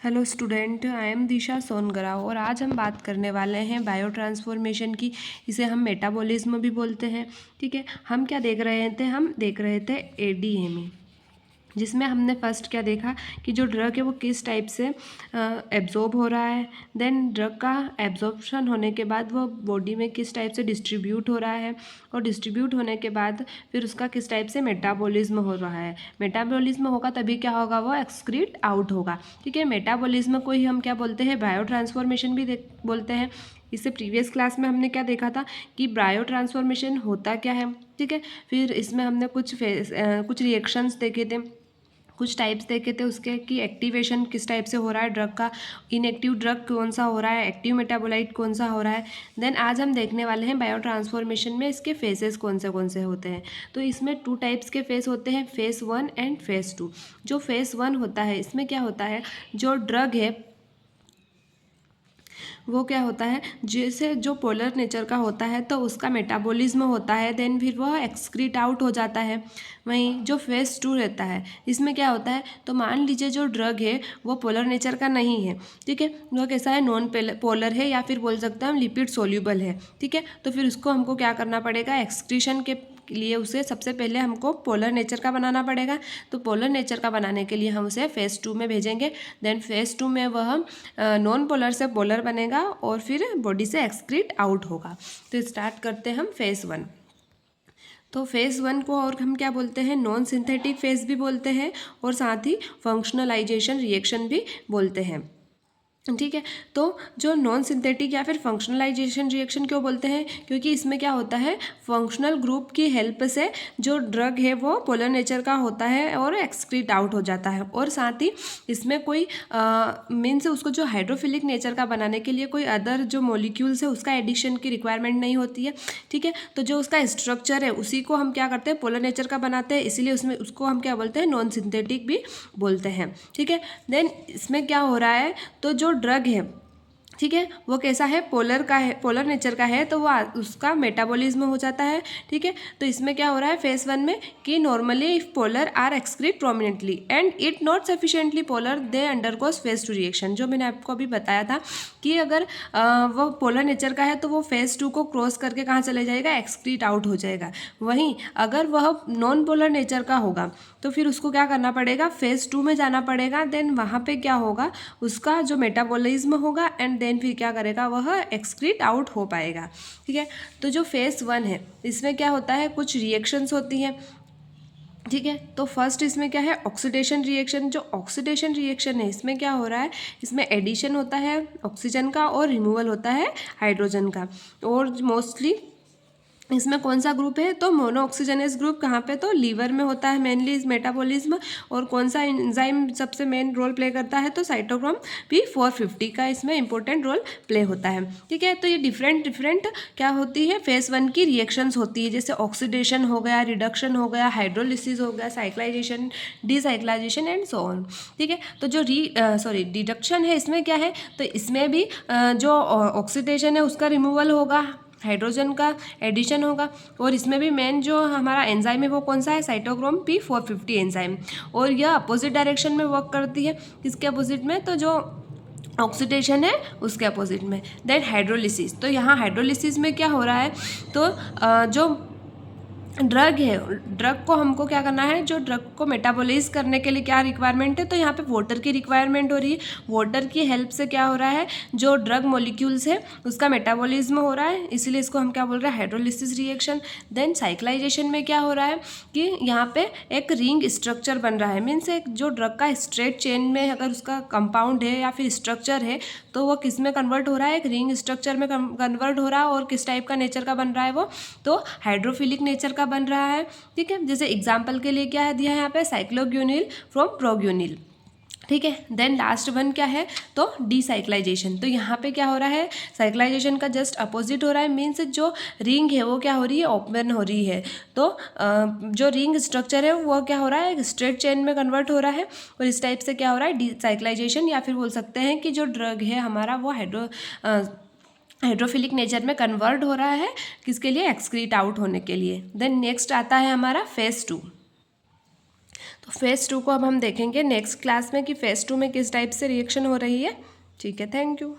Hello student, I am दिशा सोनगरा और आज हम बात करने वाले हैं बायो ट्रांसफॉर्मेशन की। इसे हम मेटाबॉलिज्म भी बोलते हैं। ठीक है, हम क्या देख रहे थे? हम देख रहे थे एडीएमई, जिसमें हमने फर्स्ट क्या देखा कि जो ड्रग है वो किस टाइप से एब्जॉर्ब हो रहा है। देन ड्रग का एब्जॉर्प्शन होने के बाद वो बॉडी में किस टाइप से डिस्ट्रीब्यूट हो रहा है, और डिस्ट्रीब्यूट होने के बाद फिर उसका किस टाइप से मेटाबॉलिज्म हो रहा है। मेटाबॉलिज्म होगा तभी क्या होगा, वो एक्सक्रीट आउट होगा। ठीक है, मेटाबॉलिज्म को ही हम क्या बोलते हैं, बायो ट्रांसफॉर्मेशन भी बोलते हैं। इससे प्रीवियस क्लास में हमने क्या देखा था कि बायो ट्रांसफॉर्मेशन होता क्या है। ठीक है, फिर इसमें हमने कुछ रिएक्शंस देखे थे, कुछ टाइप्स देखे थे उसके कि एक्टिवेशन किस टाइप से हो रहा है ड्रग का, इनएक्टिव ड्रग कौन सा हो रहा है, एक्टिव मेटाबोलाइट कौन सा हो रहा है। देन आज हम देखने वाले हैं बायो ट्रांसफॉर्मेशन में इसके फेजेस कौन से होते हैं। तो इसमें 2 टाइप्स के फेज होते हैं, फेज़ 1 एंड फेज़ 2। जो फेज़ 1 होता है इसमें क्या होता है, जो ड्रग है वो क्या होता है, जैसे जो पोलर नेचर का होता है तो उसका मेटाबॉलिज्म होता है, देन फिर वह एक्सक्रीट आउट हो जाता है। वहीं जो फेज़ 2 रहता है इसमें क्या होता है, तो मान लीजिए जो ड्रग है वो पोलर नेचर का नहीं है। ठीक है, वह कैसा है, नॉन पोलर है, या फिर बोल सकते हैं हम लिपिड सोल्यूबल है। ठीक है, तो फिर उसको हमको क्या करना पड़ेगा, एक्सक्रीशन के लिए उसे सबसे पहले हमको पोलर नेचर का बनाना पड़ेगा। तो पोलर नेचर का बनाने के लिए हम उसे फेज़ 2 में भेजेंगे। देन फेज़ 2 में वह नॉन पोलर से पोलर बनेगा और फिर बॉडी से एक्सक्रीट आउट होगा। तो स्टार्ट करते हैं हम फेज़ 1। तो फेज़ 1 को और हम क्या बोलते हैं, नॉन सिंथेटिक फेज़ भी बोलते हैं और साथ ही फंक्शनलाइजेशन रिएक्शन भी बोलते हैं। ठीक है, तो जो नॉन सिंथेटिक या फिर फंक्शनलाइजेशन रिएक्शन क्यों बोलते हैं, क्योंकि इसमें क्या होता है, फंक्शनल ग्रुप की हेल्प से जो ड्रग है वो पोलर नेचर का होता है और एक्सक्रीट आउट हो जाता है। और साथ ही इसमें कोई मीन्स उसको जो हाइड्रोफिलिक नेचर का बनाने के लिए कोई अदर जो मॉलिक्यूल्स है उसका एडिशन की रिक्वायरमेंट नहीं होती है। ठीक है, तो जो उसका स्ट्रक्चर है उसी को हम क्या करते हैं, पोलर नेचर का बनाते हैं, इसीलिए उसमें उसको हम क्या बोलते हैं, नॉन सिंथेटिक भी बोलते हैं। ठीक है, देन इसमें क्या हो रहा है, तो जो ड्रग है, ठीक है, वो कैसा है, पोलर का है, पोलर नेचर का है, तो वो उसका मेटाबॉलिज्म हो जाता है। ठीक है, तो इसमें क्या हो रहा है फेज़ 1 में कि normally if polar are excrete prominently and it not sufficiently polar they undergoes phase 2 reaction. जो मैंने आपको अभी बताया था कि अगर वो पोलर नेचर का है तो वो फेज़ 2 को क्रॉस करके कहाँ चले जाएगा, एक्सक्रीट आउट हो जाएगा। वहीं अगर वह नॉन पोलर नेचर का होगा तो फिर उसको क्या करना पड़ेगा, फेज़ 2 में जाना पड़ेगा। देन वहाँ पे क्या होगा, उसका जो मेटाबॉलिज्म होगा एंड देन फिर क्या करेगा, वह एक्सक्रीट आउट हो पाएगा। ठीक है, तो जो फेज़ 1 है इसमें क्या होता है, कुछ रिएक्शंस होती हैं। ठीक है, तो फर्स्ट इसमें क्या है, ऑक्सीडेशन रिएक्शन। जो ऑक्सीडेशन रिएक्शन है इसमें क्या हो रहा है, इसमें एडिशन होता है ऑक्सीजन का और रिमूवल होता है हाइड्रोजन का। और मोस्टली इसमें कौन सा ग्रुप है, तो मोनो ऑक्सीजनेस ग्रुप। कहाँ पे, तो लीवर में होता है मेनली इस मेटाबॉलिज्म। और कौन सा एंजाइम सबसे मेन रोल प्ले करता है, तो साइटोक्रोम P450 का इसमें इंपॉर्टेंट रोल प्ले होता है। ठीक है, तो ये डिफरेंट क्या होती है, फेज़ 1 की रिएक्शंस होती है, जैसे ऑक्सीडेशन हो गया, रिडक्शन हो गया, हाइड्रोलिसिस हो गया, साइक्लाइजेशन, डिसाइक्लाइजेशन एंड सो ऑन। ठीक है, तो जो डिडक्शन है इसमें क्या है, तो इसमें भी जो ऑक्सीडेशन है उसका रिमूवल होगा, हाइड्रोजन का एडिशन होगा। और इसमें भी मेन जो हमारा एंजाइम है वो कौन सा है, साइटोक्रोम P450 एंजाइम। और यह अपोजिट डायरेक्शन में वर्क करती है, किसके अपोजिट में, तो जो ऑक्सीडेशन है उसके अपोजिट में। देन हाइड्रोलिसिस, तो यहाँ हाइड्रोलिसिस में क्या हो रहा है, तो जो ड्रग है, ड्रग को हमको क्या करना है, जो ड्रग को मेटाबोलाइज करने के लिए क्या रिक्वायरमेंट है, तो यहाँ पे वाटर की रिक्वायरमेंट हो रही है। वाटर की हेल्प से क्या हो रहा है, जो ड्रग मॉलिक्यूल्स है उसका मेटाबॉलिज्म हो रहा है, इसीलिए इसको हम क्या बोल रहे हैं, हाइड्रोलिसिस रिएक्शन। देन साइक्लाइजेशन में क्या हो रहा है कि यहाँ पे एक रिंग स्ट्रक्चर बन रहा है, मीन्स एक जो ड्रग का स्ट्रेट चेन में अगर उसका कंपाउंड है या फिर स्ट्रक्चर है तो वो किस में कन्वर्ट हो रहा है, एक रिंग स्ट्रक्चर में कन्वर्ट हो रहा है। और किस टाइप का नेचर का बन रहा है वो, तो हाइड्रोफिलिक नेचर का बन रहा है। ठीक है, जैसे एग्जाम्पल के लिए क्या है दिया है यहाँ पे, साइक्लोग्यूनिल फ्रॉम प्रोग्यूनिल। ठीक है, देन लास्ट वन क्या है, तो डिसाइक्लाइजेशन। तो यहाँ पे क्या हो रहा है, साइक्लाइजेशन का जस्ट अपोजिट हो रहा है, मीन्स जो रिंग है वो क्या हो रही है, ओपन हो रही है। तो जो रिंग स्ट्रक्चर है वो क्या हो रहा है, स्ट्रेट चेन में कन्वर्ट हो रहा है। और इस टाइप से क्या हो रहा है, डिसाइक्लाइजेशन, या फिर बोल सकते हैं कि जो ड्रग है हमारा वो हाइड्रोफिलिक नेचर में कन्वर्ट हो रहा है, किसके लिए, एक्सक्रीट आउट होने के लिए। देन नेक्स्ट आता है हमारा फेज़ 2। तो फेज़ 2 को अब हम देखेंगे नेक्स्ट क्लास में कि फेज़ 2 में किस टाइप से रिएक्शन हो रही है। ठीक है, थैंक यू।